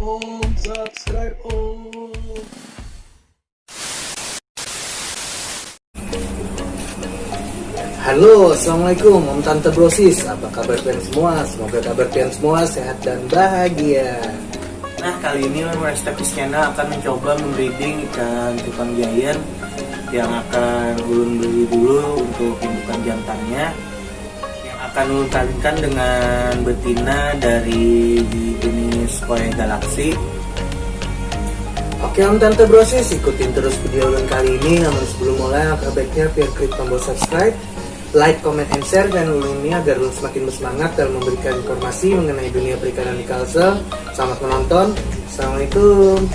Subscribe Halo, Assalamualaikum, Tante Brosis. Apa kabar pian semua? Semoga kabar pian semua sehat dan bahagia. Nah, kali ini MuRezTa Fish Channel akan mencoba membreeding ikan cupang giant yang akan ulun beli dulu untuk indukan jantannya, yang akan ulun kawinkan dengan betina dari jenis galaksi. Oke Tante Brosis, ikutin terus video ulun kali ini. Namun sebelum mulai, langkah baiknya biar klik tombol subscribe, like, comment, and share dan ulun ini agar ulun semakin bersemangat dalam memberikan informasi mengenai dunia perikanan di Kalsel. Selamat menonton. Assalamualaikum.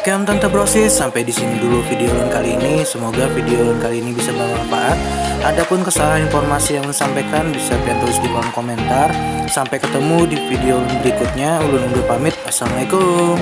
Oke Om Tante Brosis, sampai di sini dulu video Ulun kali ini. Semoga video Ulun kali ini bisa bermanfaat. Adapun kesalahan informasi yang Ulun sampaikan bisa Pian tulis di kolom komentar. Sampai ketemu di video Ulun berikutnya. Ulun undur pamit. Assalamualaikum.